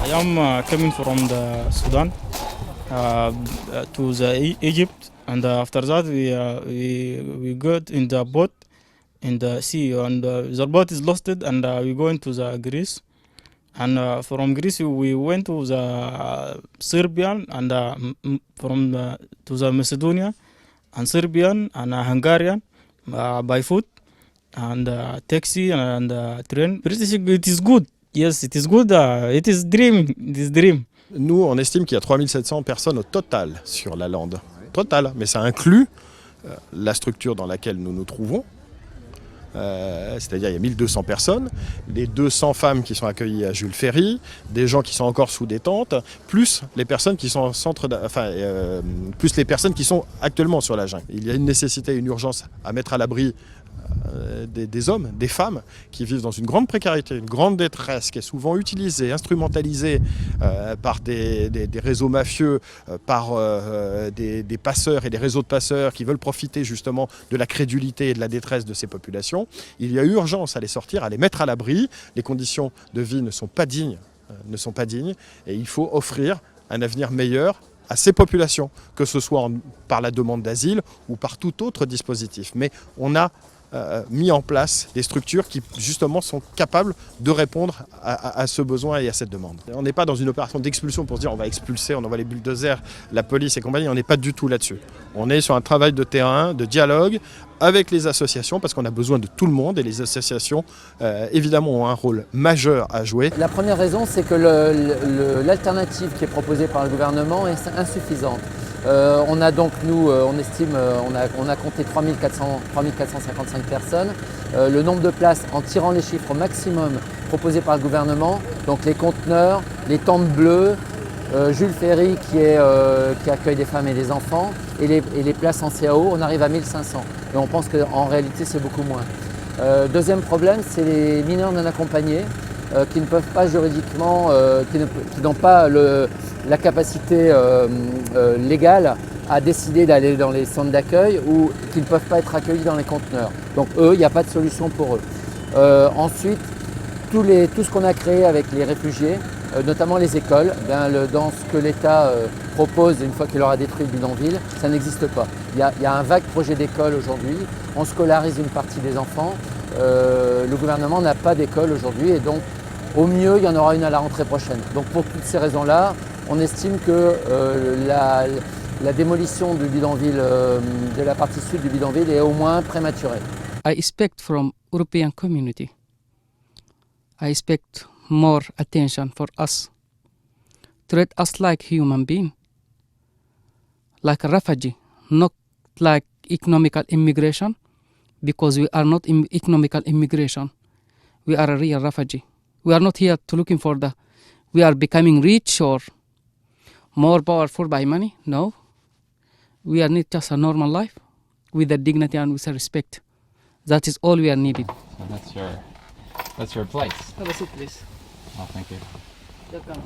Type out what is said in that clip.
I am coming from the Sudan to the Egypt, and after that we got in the boat in the sea, and the boat is lost, and we go into the Greece, and from Greece we went to the Serbian, and from to the Macedonia, and Serbian and Hungarian by foot and taxi and train. British, it is good. Yes, it is good. It is dream. It is dream. Nous, on estime qu'il y a 3700 personnes au total sur la lande. Total, mais ça inclut la structure dans laquelle nous nous trouvons. C'est-à-dire il y a 1200 personnes, les 200 femmes qui sont accueillies à Jules Ferry, des gens qui sont encore sous des tentes, plus les personnes qui sont en centre, plus les personnes qui sont actuellement sur la jungle. Il y a une nécessité, une urgence à mettre à l'abri des hommes, des femmes qui vivent dans une grande précarité, une grande détresse, qui est souvent utilisée, instrumentalisée par des réseaux mafieux, par des passeurs et des réseaux de passeurs qui veulent profiter justement de la crédulité et de la détresse de ces populations. Il y a urgence à les sortir, à les mettre à l'abri. Les conditions de vie ne sont pas dignes, et il faut offrir un avenir meilleur à ces populations, que ce soit par la demande d'asile ou par tout autre dispositif. Mais on a mis en place des structures qui justement sont capables de répondre à ce besoin et à cette demande. On n'est pas dans une opération d'expulsion pour se dire on va expulser, on envoie les bulldozers, la police et compagnie, on n'est pas du tout là-dessus. On est sur un travail de terrain, de dialogue avec les associations parce qu'on a besoin de tout le monde et les associations évidemment ont un rôle majeur à jouer. La première raison, c'est que l'alternative qui est proposée par le gouvernement est insuffisante. On a donc, nous, on estime, on a compté 3455 personnes. Le nombre de places, en tirant les chiffres au maximum proposés par le gouvernement, donc les conteneurs, les tentes bleues, Jules Ferry qui accueille des femmes et des enfants, et les places en CAO, on arrive à 1500. Et on pense qu'en réalité, c'est beaucoup moins. Deuxième problème, c'est les mineurs non accompagnés qui ne peuvent pas juridiquement, qui n'ont pas la capacité légale à décider d'aller dans les centres d'accueil ou qui ne peuvent pas être accueillis dans les conteneurs. Donc eux, il n'y a pas de solution pour eux. Ensuite, tout ce qu'on a créé avec les réfugiés, notamment les écoles, dans ce que l'État propose une fois qu'il aura détruit le bidonville, ça n'existe pas. Il y a un vague projet d'école aujourd'hui, on scolarise une partie des enfants, le gouvernement n'a pas d'école aujourd'hui et donc au mieux il y en aura une à la rentrée prochaine. Donc pour toutes ces raisons-là, on estime que la démolition du bidonville, de la partie sud du bidonville est au moins prématurée. I expect from European community. I expect more attention for us. Treat us like human being, like a refugee, not like economical immigration, because we are not economical immigration. We are a real refugee. We are not here to looking for we are becoming rich or more powerful by money. No. We are need just a normal life with a dignity and with a respect. That is all we are needed. So that's your place. Have a seat, please. Oh, thank you. Welcome.